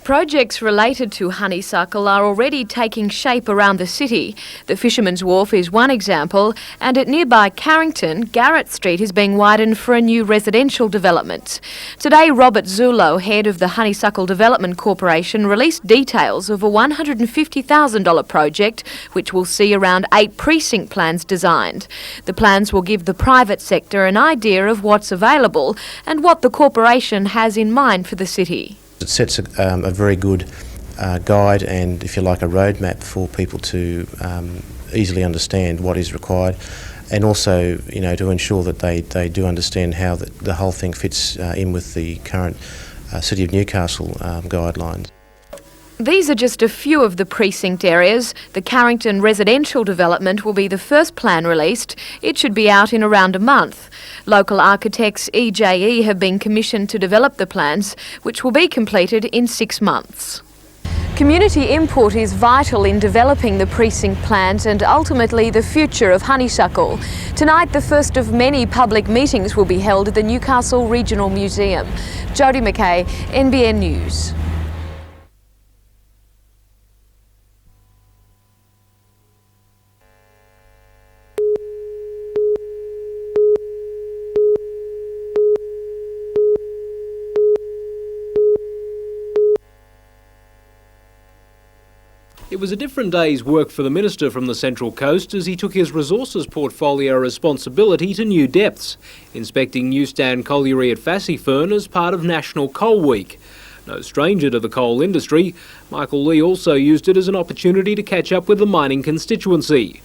Projects related to honeysuckle are already taking shape around the city. The Fisherman's Wharf is one example, and at nearby Carrington, Garrett Street is being widened for a new residential development. Today, Robert Zulo, head of the Honeysuckle Development Corporation, released details of a $150,000 project which will see around 8 precinct plans designed. The plans will give the private sector an idea of what's available and what the corporation has in mind for the city. It sets a very good guide and, if you like, a roadmap for people to easily understand what is required, and also, you know, to ensure that they do understand how the whole thing fits in with the current City of Newcastle guidelines. These are just a few of the precinct areas. The Carrington residential development will be the first plan released. It should be out in around a month. Local architects EJE have been commissioned to develop the plans, which will be completed in 6 months. Community input is vital in developing the precinct plans and ultimately the future of honeysuckle. Tonight, the first of many public meetings will be held at the Newcastle Regional Museum. Jodie McKay, NBN News. It was a different day's work for the Minister from the Central Coast as he took his resources portfolio responsibility to new depths, inspecting Newstand Colliery at Fassifern as part of National Coal Week. No stranger to the coal industry, Michael Lee also used it as an opportunity to catch up with the mining constituency.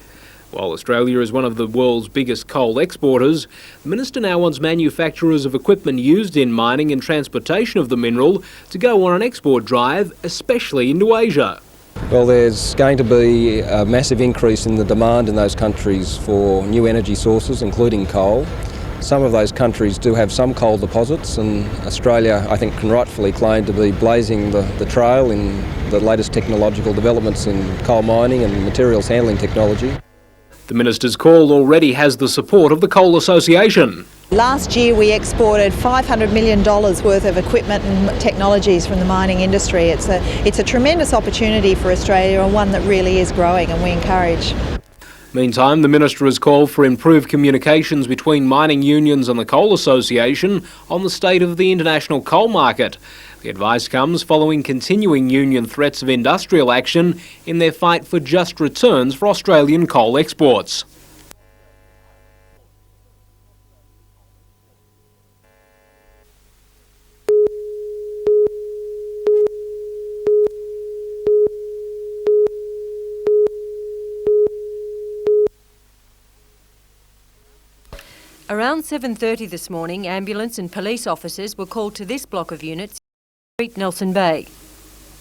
While Australia is one of the world's biggest coal exporters, the Minister now wants manufacturers of equipment used in mining and transportation of the mineral to go on an export drive, especially into Asia. Well, there's going to be a massive increase in the demand in those countries for new energy sources, including coal. Some of those countries do have some coal deposits, and Australia, I think, can rightfully claim to be blazing the trail in the latest technological developments in coal mining and materials handling technology. The Minister's call already has the support of the Coal Association. Last year we exported $500 million worth of equipment and technologies from the mining industry. It's a tremendous opportunity for Australia, and one that really is growing, and we encourage. Meantime, the Minister has called for improved communications between mining unions and the Coal Association on the state of the international coal market. The advice comes following continuing union threats of industrial action in their fight for just returns for Australian coal exports. Around 7:30 this morning, ambulance and police officers were called to this block of units, Strait, Nelson Bay.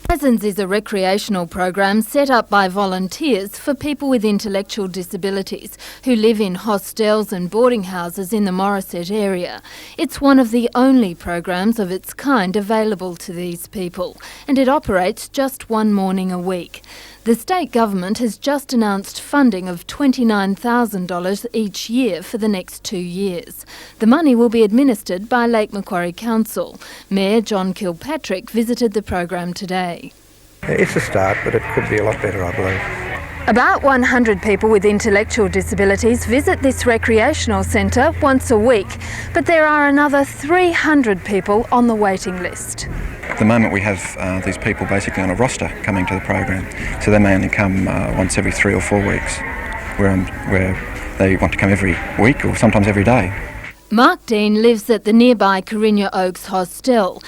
Presence is a recreational program set up by volunteers for people with intellectual disabilities who live in hostels and boarding houses in the Morisset area. It's one of the only programs of its kind available to these people, and it operates just one morning a week. The state government has just announced funding of $29,000 each year for the next 2 years. The money will be administered by Lake Macquarie Council. Mayor John Kilpatrick visited the program today. It's a start, but it could be a lot better, I believe. About 100 people with intellectual disabilities visit this recreational centre once a week, but there are another 300 people on the waiting list. At the moment we have these people basically on a roster coming to the program, so they may only come once every 3 or 4 weeks, where they want to come every week or sometimes every day. Mark Dean lives at the nearby Carinya Oaks Hostel.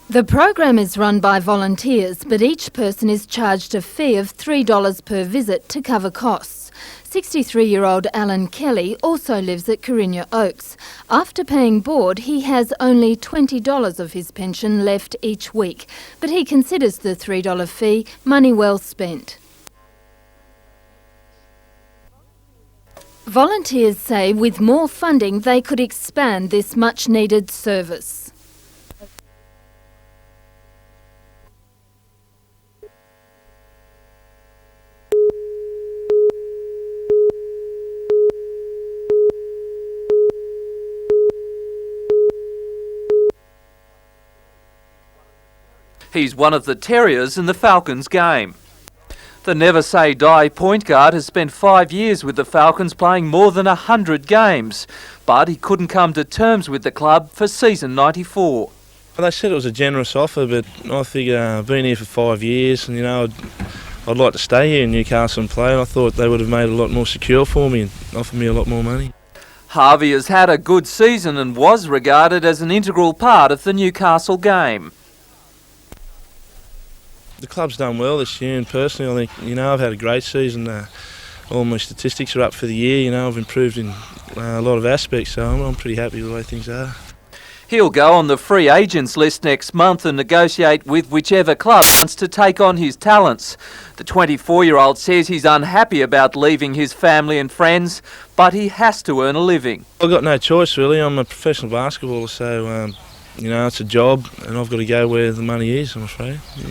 The program is run by volunteers, but each person is charged a fee of $3 per visit to cover costs. 63-year-old Alan Kelly also lives at Carinya Oaks. After paying board, he has only $20 of his pension left each week, but he considers the $3 fee money well spent. Volunteers say with more funding they could expand this much-needed service. He's one of the terriers in the Falcons game. The never-say-die point guard has spent 5 years with the Falcons playing more than 100 games, but he couldn't come to terms with the club for season 94. Well, they said it was a generous offer, but I figure I've been here for 5 years and, I'd like to stay here in Newcastle and play, and I thought they would have made it a lot more secure for me and offered me a lot more money. Harvey has had a good season and was regarded as an integral part of the Newcastle game. The club's done well this year, and personally I think, I've had a great season. All my statistics are up for the year, I've improved in a lot of aspects, so I'm pretty happy with the way things are. He'll go on the free agents list next month and negotiate with whichever club wants to take on his talents. The 24-year-old says he's unhappy about leaving his family and friends, but he has to earn a living. I've got no choice really. I'm a professional basketballer, so it's a job and I've got to go where the money is, I'm afraid. Yeah.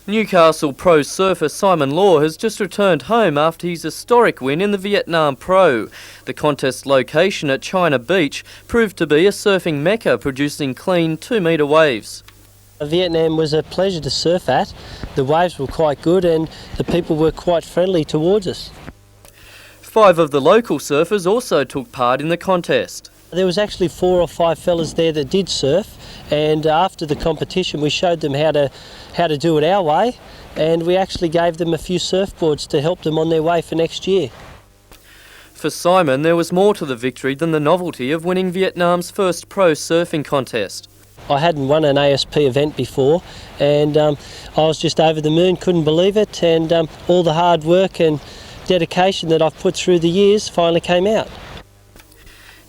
Newcastle pro surfer Simon Law has just returned home after his historic win in the Vietnam Pro. The contest location at China Beach proved to be a surfing mecca, producing clean 2-metre waves. Vietnam was a pleasure to surf at. The waves were quite good and the people were quite friendly towards us. 5 of the local surfers also took part in the contest. There was actually 4 or 5 fellas there that did surf, and after the competition we showed them how to do it our way, and we actually gave them a few surfboards to help them on their way for next year. For Simon, there was more to the victory than the novelty of winning Vietnam's first pro surfing contest. I hadn't won an ASP event before, and I was just over the moon, couldn't believe it, and all the hard work and dedication that I've put through the years finally came out.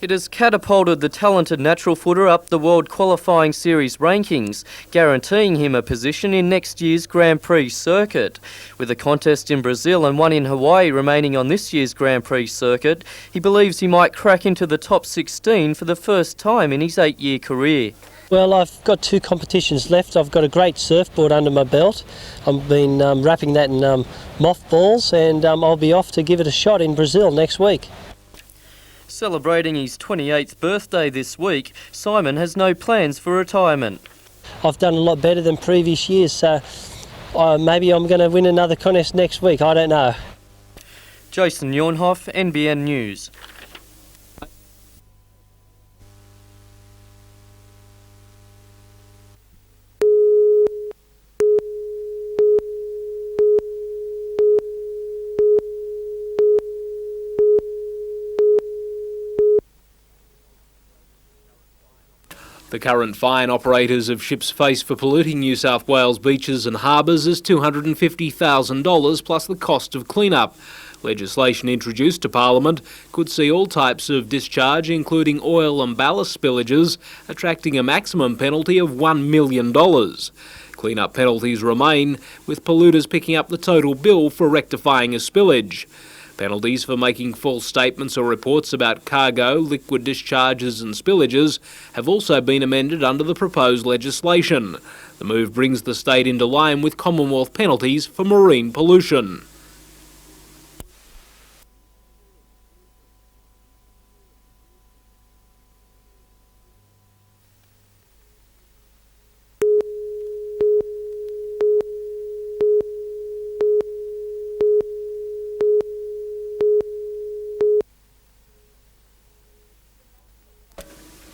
It has catapulted the talented natural footer up the World Qualifying Series rankings, guaranteeing him a position in next year's Grand Prix circuit. With a contest in Brazil and one in Hawaii remaining on this year's Grand Prix circuit, he believes he might crack into the top 16 for the first time in his 8-year career. Well, I've got 2 competitions left. I've got a great surfboard under my belt. I've been wrapping that in mothballs, and I'll be off to give it a shot in Brazil next week. Celebrating his 28th birthday this week, Simon has no plans for retirement. I've done a lot better than previous years, so maybe I'm going to win another contest next week, I don't know. Jason Jornhoff, NBN News. The current fine operators of ships face for polluting New South Wales beaches and harbours is $250,000 plus the cost of clean-up. Legislation introduced to Parliament could see all types of discharge, including oil and ballast spillages, attracting a maximum penalty of $1 million. Clean-up penalties remain, with polluters picking up the total bill for rectifying a spillage. Penalties for making false statements or reports about cargo, liquid discharges and spillages have also been amended under the proposed legislation. The move brings the state into line with Commonwealth penalties for marine pollution.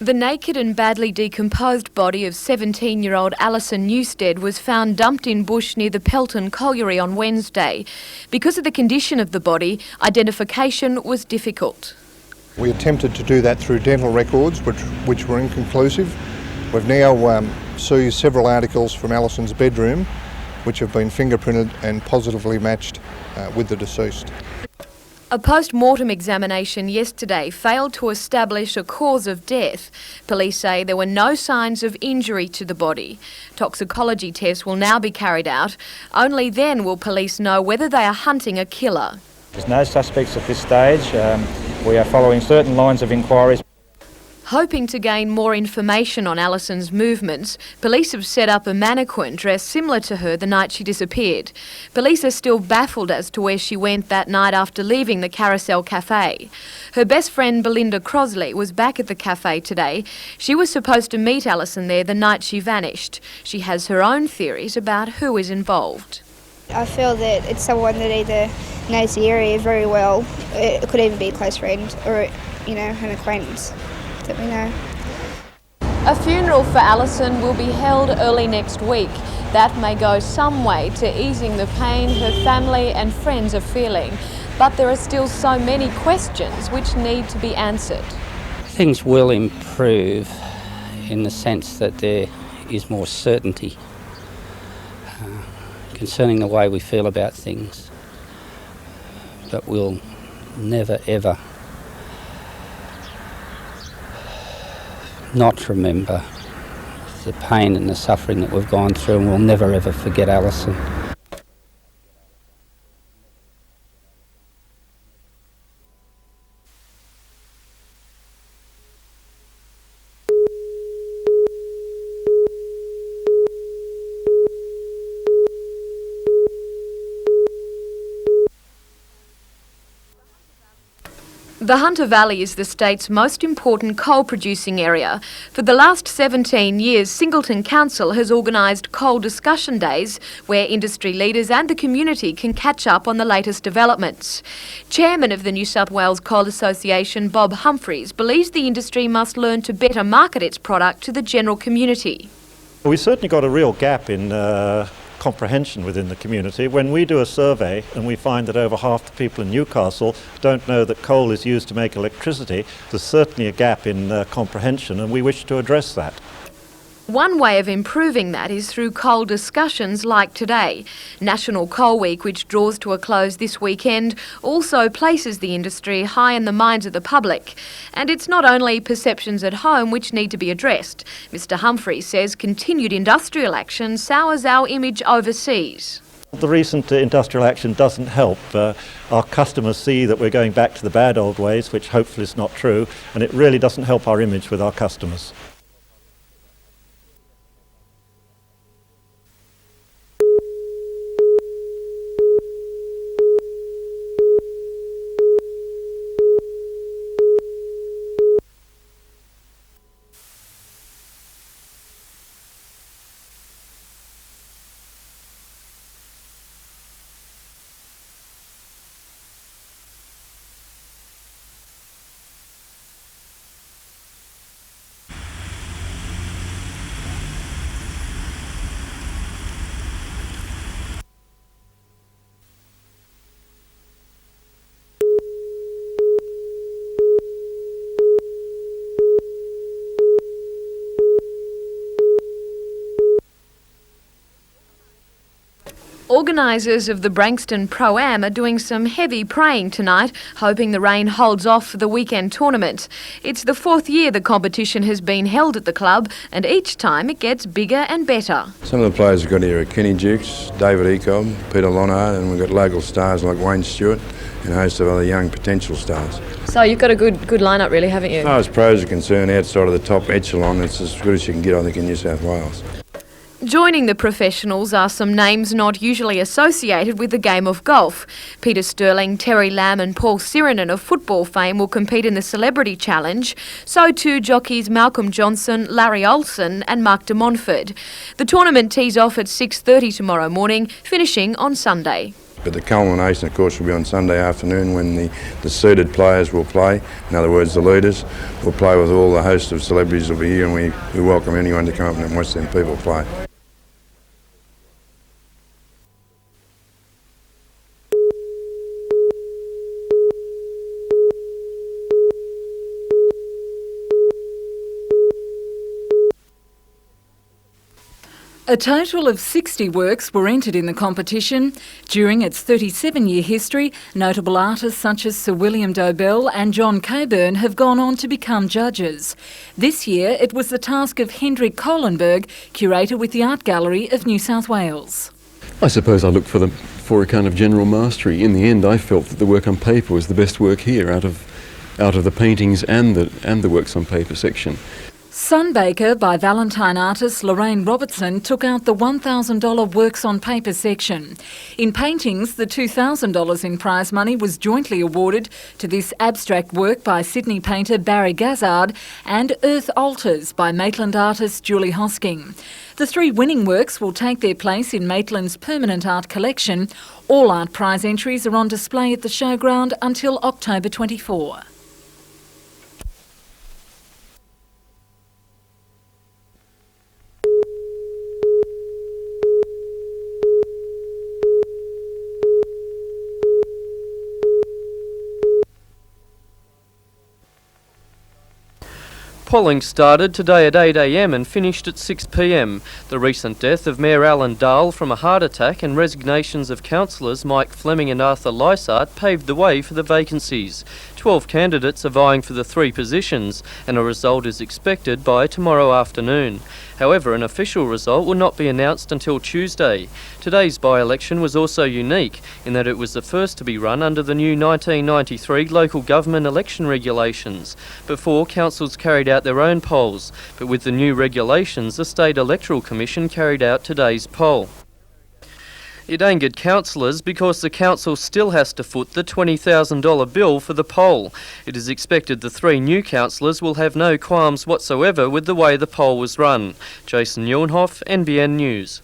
The naked and badly decomposed body of 17-year-old Alison Newstead was found dumped in bush near the Pelton Colliery on Wednesday. Because of the condition of the body, identification was difficult. We attempted to do that through dental records, which were inconclusive. We've now seized several articles from Alison's bedroom, which have been fingerprinted and positively matched with the deceased. A post-mortem examination yesterday failed to establish a cause of death. Police say there were no signs of injury to the body. Toxicology tests will now be carried out. Only then will police know whether they are hunting a killer. There's no suspects at this stage. We are following certain lines of inquiries. Hoping to gain more information on Alison's movements, police have set up a mannequin dressed similar to her the night she disappeared. Police are still baffled as to where she went that night after leaving the Carousel Cafe. Her best friend Belinda Crosley was back at the cafe today. She was supposed to meet Alison there the night she vanished. She has her own theories about who is involved. I feel that it's someone that either knows the area very well, it could even be a close friend, or, you know, an acquaintance that we know. A funeral for Alison will be held early next week. That may go some way to easing the pain her family and friends are feeling. But there are still so many questions which need to be answered. Things will improve in the sense that there is more certainty concerning the way we feel about things. But we'll never ever not remember the pain and the suffering that we've gone through, and we'll never ever forget Alison. The Hunter Valley is the state's most important coal-producing area. For the last 17 years, Singleton Council has organised coal discussion days where industry leaders and the community can catch up on the latest developments. Chairman of the New South Wales Coal Association, Bob Humphries, believes the industry must learn to better market its product to the general community. We've certainly got a real gap in comprehension within the community. When we do a survey and we find that over half the people in Newcastle don't know that coal is used to make electricity, there's certainly a gap in comprehension, and we wish to address that. One way of improving that is through coal discussions like today. National Coal Week, which draws to a close this weekend, also places the industry high in the minds of the public. And it's not only perceptions at home which need to be addressed. Mr Humphries says continued industrial action sours our image overseas. The recent industrial action doesn't help. Our customers see that we're going back to the bad old ways, which hopefully is not true, and it really doesn't help our image with our customers. Organisers of the Branxton Pro-Am are doing some heavy praying tonight, hoping the rain holds off for the weekend tournament. It's the fourth year the competition has been held at the club, and each time it gets bigger and better. Some of the players we've got here are Kenny Dukes, David Ecob, Peter Lonard, and we've got local stars like Wayne Stewart and a host of other young potential stars. So you've got a good lineup really, haven't you? As far as pros are concerned, outside of the top echelon, it's as good as you can get, I think, in New South Wales. Joining the professionals are some names not usually associated with the game of golf. Peter Sterling, Terry Lamb and Paul Sirenen of football fame will compete in the Celebrity Challenge. So too jockeys Malcolm Johnson, Larry Olsen and Mark de Montfort. The tournament tees off at 6:30 tomorrow morning, finishing on Sunday. But the culmination, of course, will be on Sunday afternoon when the seeded players will play. In other words, the leaders will play with all the host of celebrities will be here, and we welcome anyone to come up and watch them people play. A total of 60 works were entered in the competition. During its 37-year history, notable artists such as Sir William Dobell and John Coburn have gone on to become judges. This year, it was the task of Hendrik Kohlenberg, curator with the Art Gallery of New South Wales. I suppose I looked for a kind of general mastery. In the end, I felt that the work on paper was the best work here out of out of the paintings and the works on paper section. Sunbaker by Valentine artist Lorraine Robertson took out the $1,000 Works on Paper section. In paintings, the $2,000 in prize money was jointly awarded to this abstract work by Sydney painter Barry Gazzard and Earth Altars by Maitland artist Julie Hosking. The 3 winning works will take their place in Maitland's permanent art collection. All art prize entries are on display at the showground until October 24. Polling started today at 8 a.m. and finished at 6 p.m. The recent death of Mayor Alan Dahl from a heart attack and resignations of councillors Mike Fleming and Arthur Lysart paved the way for the vacancies. 12 candidates are vying for the 3 positions and a result is expected by tomorrow afternoon. However, an official result will not be announced until Tuesday. Today's by-election was also unique in that it was the first to be run under the new 1993 local government election regulations. Before, councils carried out their own polls, but with the new regulations, the State Electoral Commission carried out today's poll. It angered councillors because the council still has to foot the $20,000 bill for the poll. It is expected the 3 new councillors will have no qualms whatsoever with the way the poll was run. Jason Neuenhoff, NBN News.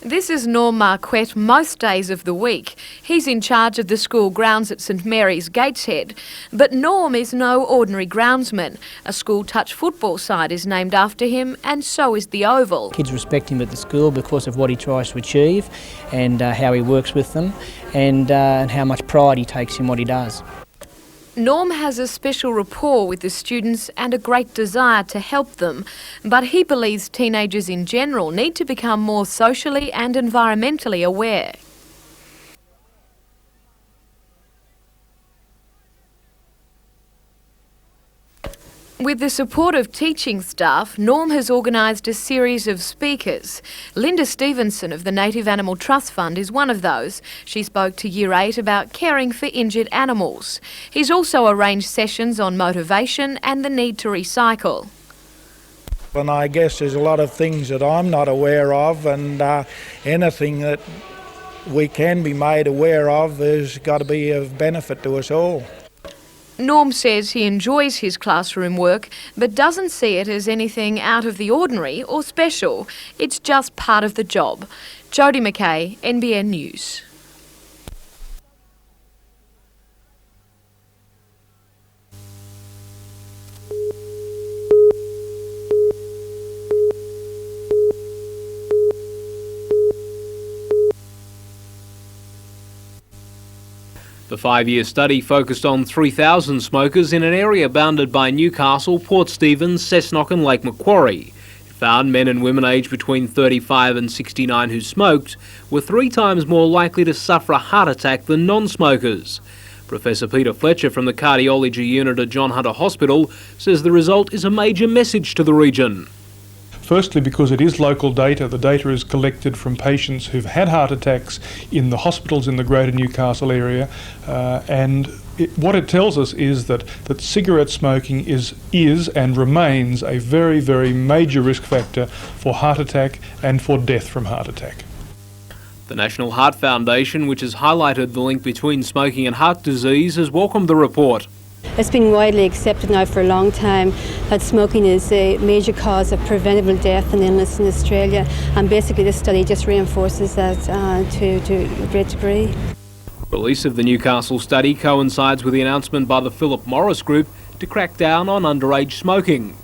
This is Norm Marquette most days of the week. He's in charge of the school grounds at St Mary's Gateshead. But Norm is no ordinary groundsman. A school touch football side is named after him, and so is the Oval. Kids respect him at the school because of what he tries to achieve and how he works with them and how much pride he takes in what he does. Norm has a special rapport with the students and a great desire to help them, but he believes teenagers in general need to become more socially and environmentally aware. With the support of teaching staff, Norm has organised a series of speakers. Linda Stevenson of the Native Animal Trust Fund is one of those. She spoke to Year 8 about caring for injured animals. He's also arranged sessions on motivation and the need to recycle. And I guess there's a lot of things that I'm not aware of, and anything that we can be made aware of has got to be of benefit to us all. Norm says he enjoys his classroom work, but doesn't see it as anything out of the ordinary or special. It's just part of the job. Jodie McKay, NBN News. The 5-year study focused on 3,000 smokers in an area bounded by Newcastle, Port Stephens, Cessnock and Lake Macquarie. It found men and women aged between 35 and 69 who smoked were 3 times more likely to suffer a heart attack than non-smokers. Professor Peter Fletcher from the cardiology unit at John Hunter Hospital says the result is a major message to the region. Firstly, because it is local data. The data is collected from patients who've had heart attacks in the hospitals in the Greater Newcastle area, and what it tells us is that cigarette smoking is and remains a very, very major risk factor for heart attack and for death from heart attack. The National Heart Foundation, which has highlighted the link between smoking and heart disease, has welcomed the report. It's been widely accepted now for a long time that smoking is a major cause of preventable death and illness in Australia, and basically this study just reinforces that to a great degree. Release of the Newcastle study coincides with the announcement by the Philip Morris Group to crack down on underage smoking.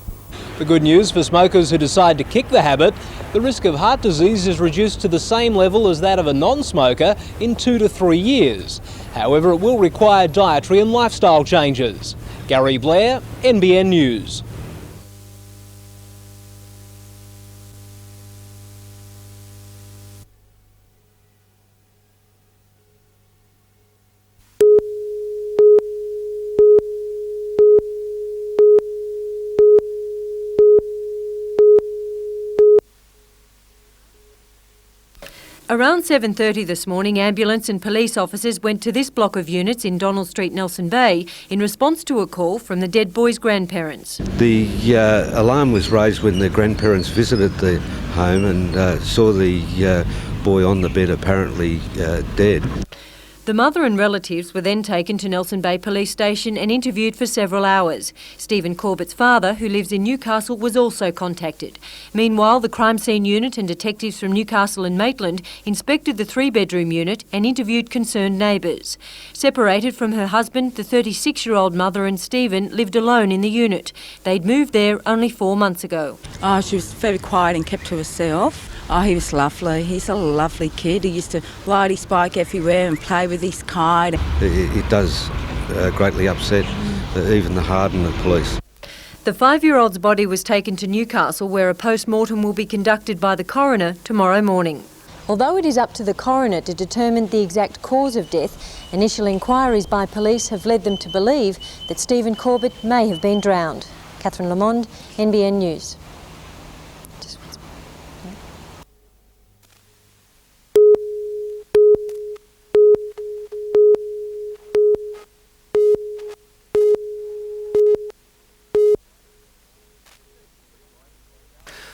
The good news for smokers who decide to kick the habit, the risk of heart disease is reduced to the same level as that of a non-smoker in 2 to 3 years. However, it will require dietary and lifestyle changes. Gary Blair, NBN News. Around 7:30 this morning, ambulance and police officers went to this block of units in Donald Street, Nelson Bay, in response to a call from the dead boy's grandparents. The alarm was raised when the grandparents visited the home and saw the boy on the bed, apparently dead. The mother and relatives were then taken to Nelson Bay Police Station and interviewed for several hours. Stephen Corbett's father, who lives in Newcastle, was also contacted. Meanwhile, the crime scene unit and detectives from Newcastle and Maitland inspected the 3-bedroom unit and interviewed concerned neighbours. Separated from her husband, the 36-year-old mother and Stephen lived alone in the unit. They'd moved there only 4 months ago. Oh, she was very quiet and kept to herself. Oh, he was lovely. He's a lovely kid. He used to ride his bike everywhere and play with his kite. It does greatly upset even the hardened police. The 5-year-old's body was taken to Newcastle, where a post-mortem will be conducted by the coroner tomorrow morning. Although it is up to the coroner to determine the exact cause of death, initial inquiries by police have led them to believe that Stephen Corbett may have been drowned. Catherine Lamond, NBN News.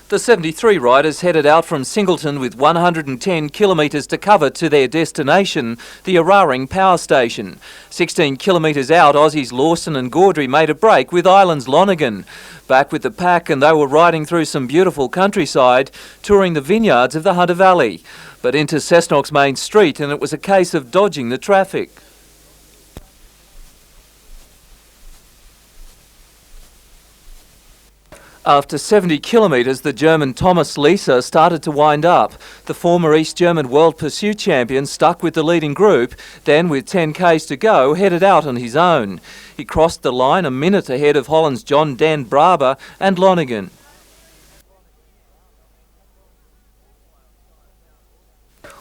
The 73 riders headed out from Singleton with 110 kilometres to cover to their destination, the Araring Power Station. 16 kilometres out, Aussies Lawson and Gaudry made a break with Islands Lonergan. Back with the pack, and they were riding through some beautiful countryside, touring the vineyards of the Hunter Valley. But into Cessnock's main street, and it was a case of dodging the traffic. After 70 kilometres, the German Thomas Lisa started to wind up. The former East German World Pursuit champion stuck with the leading group, then with 10 k's to go, headed out on his own. He crossed the line a minute ahead of Holland's John Dan Braber and Lonergan.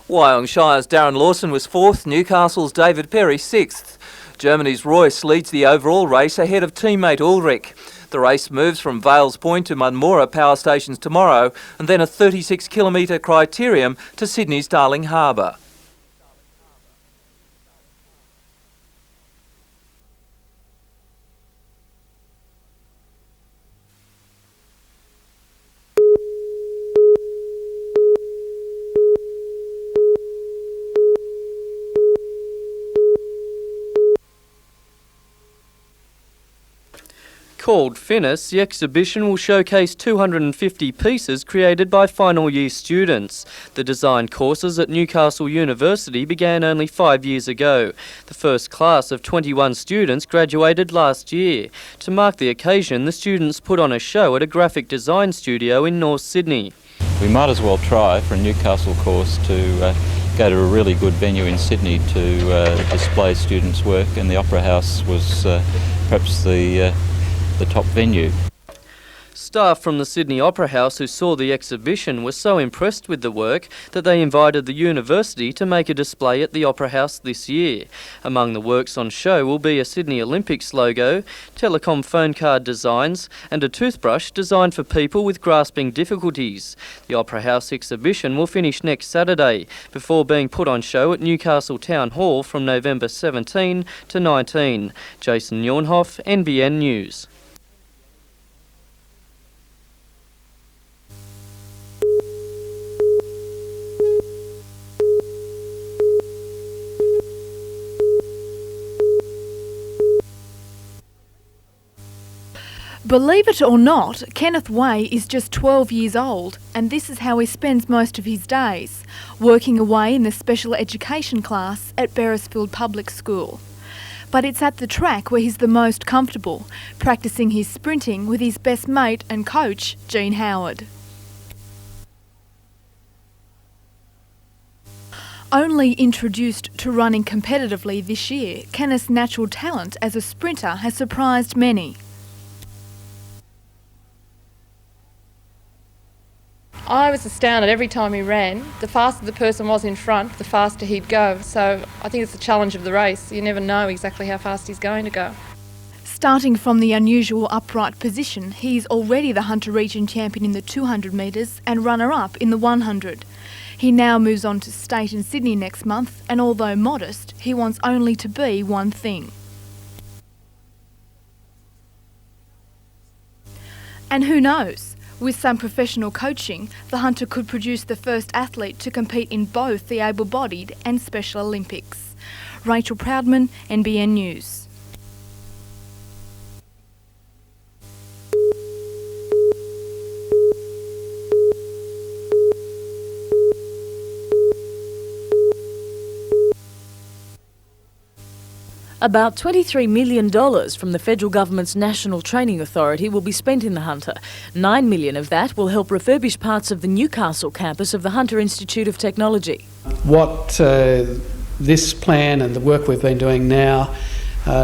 Wyong Shire's Darren Lawson was 4th, Newcastle's David Perry 6th. Germany's Royce leads the overall race ahead of teammate Ulrich. The race moves from Vales Point to Munmora power stations tomorrow, and then a 36-kilometre criterium to Sydney's Darling Harbour. Called Finis, the exhibition will showcase 250 pieces created by final year students. The design courses at Newcastle University began only 5 years ago. The first class of 21 students graduated last year. To mark the occasion, the students put on a show at a graphic design studio in North Sydney. We might as well try for a Newcastle course to go to a really good venue in Sydney to display students' work, and the Opera House was perhaps the top venue. Staff from the Sydney Opera House who saw the exhibition were so impressed with the work that they invited the university to make a display at the Opera House this year. Among the works on show will be a Sydney Olympics logo, telecom phone card designs and a toothbrush designed for people with grasping difficulties. The Opera House exhibition will finish next Saturday before being put on show at Newcastle Town Hall from November 17 to 19. Jason Nyornhoff, NBN News. Believe it or not, Kenneth Way is just 12 years old, and this is how he spends most of his days, working away in the special education class at Beresfield Public School. But it's at the track where he's the most comfortable, practicing his sprinting with his best mate and coach, Gene Howard. Only introduced to running competitively this year, Kenneth's natural talent as a sprinter has surprised many. I was astounded every time he ran. The faster the person was in front, the faster he'd go. So I think it's the challenge of the race. You never know exactly how fast he's going to go. Starting from the unusual upright position, he's already the Hunter Region champion in the 200 metres and runner-up in the 100. He now moves on to State in Sydney next month, and although modest, he wants only to be one thing. And who knows? With some professional coaching, the Hunter could produce the first athlete to compete in both the able-bodied and Special Olympics. Rachel Proudman, NBN News. About $23 million from the federal government's National Training Authority will be spent in the Hunter. $9 million of that will help refurbish parts of the Newcastle campus of the Hunter Institute of Technology. What this plan and the work we've been doing now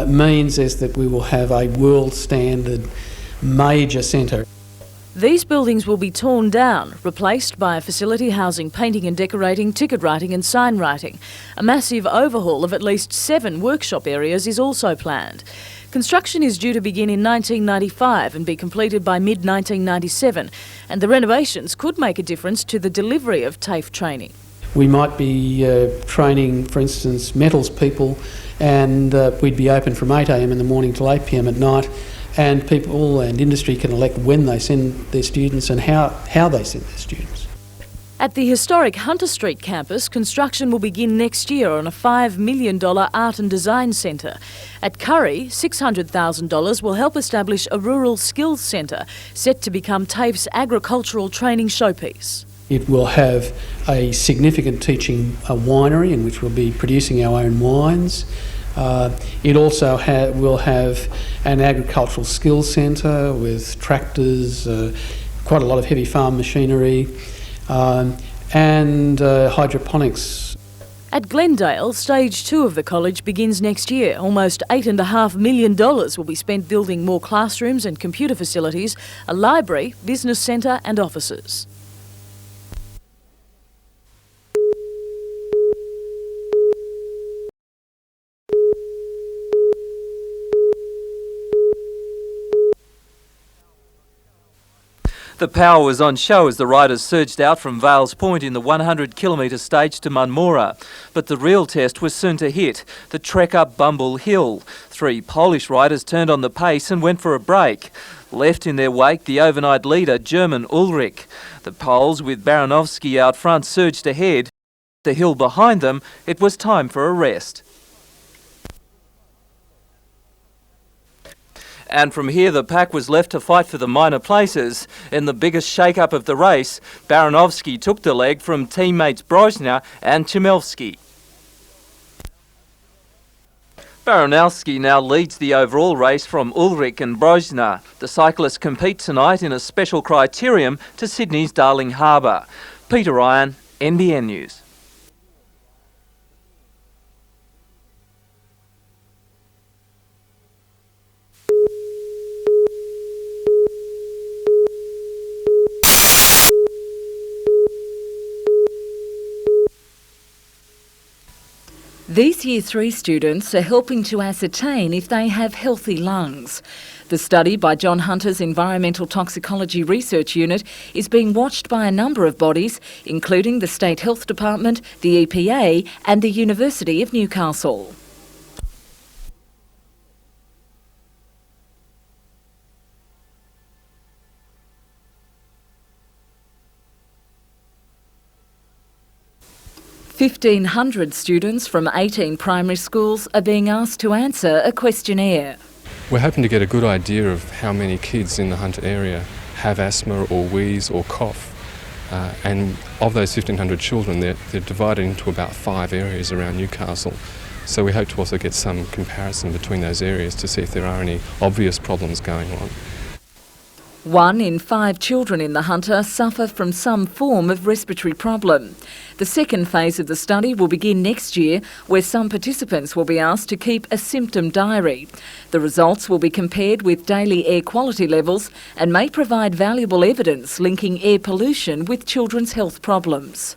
means is that we will have a world standard major centre. These buildings will be torn down, replaced by a facility housing painting and decorating, ticket writing and sign writing. A massive overhaul of at least 7 workshop areas is also planned. Construction is due to begin in 1995 and be completed by mid-1997, and the renovations could make a difference to the delivery of TAFE training. We might be training, for instance, metals people, and we'd be open from 8 a.m. in the morning till 8 p.m. at night. And people and industry can elect when they send their students and how they send their students. At the historic Hunter Street campus, construction will begin next year on a $5 million art and design centre. At Curry, $600,000 will help establish a rural skills centre set to become TAFE's agricultural training showpiece. It will have a significant teaching winery in which we'll be producing our own wines. It also will have an agricultural skills centre with tractors, quite a lot of heavy farm machinery, and hydroponics. At Glendale, stage 2 of the college begins next year. Almost $8.5 million will be spent building more classrooms and computer facilities, a library, business centre and offices. The power was on show as the riders surged out from Vales Point in the 100-kilometre stage to Munmora. But the real test was soon to hit, the trek up Bumble Hill. 3 Polish riders turned on the pace and went for a break. Left in their wake the overnight leader, German Ulrich. The Poles, with Baranowski out front, surged ahead. The hill behind them, it was time for a rest. And from here the pack was left to fight for the minor places. In the biggest shake-up of the race, Baranowski took the leg from teammates Brojna and Chmielewski. Baranowski now leads the overall race from Ulrich and Brojna. The cyclists compete tonight in a special criterium to Sydney's Darling Harbour. Peter Ryan, NBN News. These Year 3 students are helping to ascertain if they have healthy lungs. The study by John Hunter's Environmental Toxicology Research Unit is being watched by a number of bodies, including the State Health Department, the EPA and the University of Newcastle. (1,500) students from 18 primary schools are being asked to answer a questionnaire. We're hoping to get a good idea of how many kids in the Hunter area have asthma or wheeze or cough. And of those 1,500 children, they're divided into about 5 areas around Newcastle. So we hope to also get some comparison between those areas to see if there are any obvious problems going on. 1 in 5 children in the Hunter suffer from some form of respiratory problem. The second phase of the study will begin next year, where some participants will be asked to keep a symptom diary. The results will be compared with daily air quality levels and may provide valuable evidence linking air pollution with children's health problems.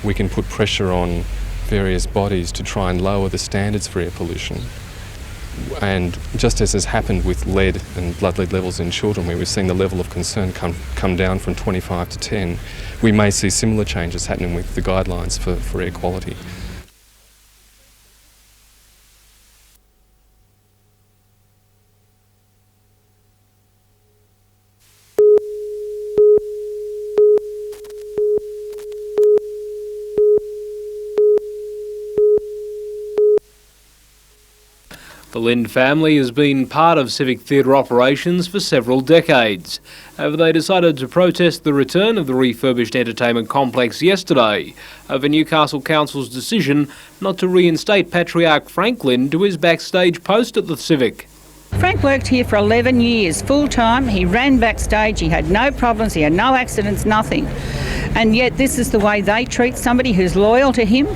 We can put pressure on various bodies to try and lower the standards for air pollution. And just as has happened with lead and blood lead levels in children, where we've seen the level of concern come down from 25 to 10, we may see similar changes happening with the guidelines for air quality. The Lind family has been part of civic theatre operations for several decades. However, they decided to protest the return of the refurbished entertainment complex yesterday over Newcastle Council's decision not to reinstate Patriarch Frank Lind to his backstage post at the Civic. Frank worked here for 11 years, full-time. He ran backstage, he had no problems, he had no accidents, nothing. And yet this is the way they treat somebody who's loyal to him.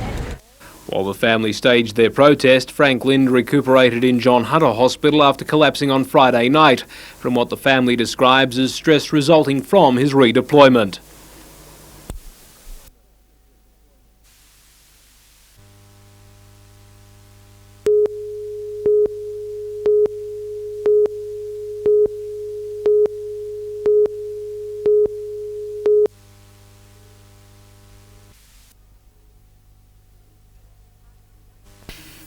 While the family staged their protest, Frank Lind recuperated in John Hunter Hospital after collapsing on Friday night from what the family describes as stress resulting from his redeployment.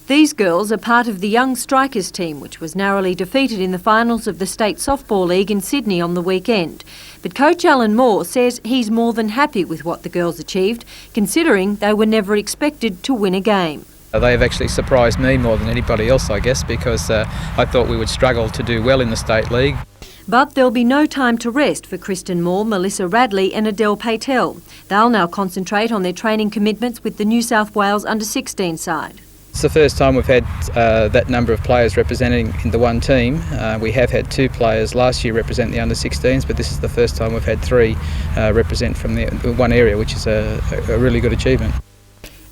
These girls are part of the Young Strikers team, which was narrowly defeated in the finals of the State Softball League in Sydney on the weekend. But coach Alan Moore says he's more than happy with what the girls achieved, considering they were never expected to win a game. They have actually surprised me more than anybody else, I guess, because I thought we would struggle to do well in the State League. But there'll be no time to rest for Kristen Moore, Melissa Radley and Adele Patel. They'll now concentrate on their training commitments with the New South Wales under-16 side. It's the first time we've had that number of players representing in the one team. We have had 2 players last year represent the under-16s, but this is the first time we've had 3 represent from the one area, which is a really good achievement.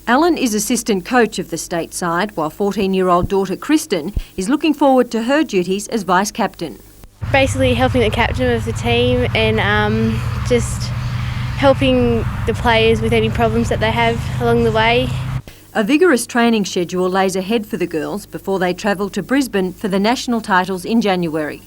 Alan is assistant coach of the state side, while 14-year-old daughter Kristen is looking forward to her duties as vice-captain. Basically helping the captain of the team and just helping the players with any problems that they have along the way. A vigorous training schedule lays ahead for the girls before they travel to Brisbane for the national titles in January.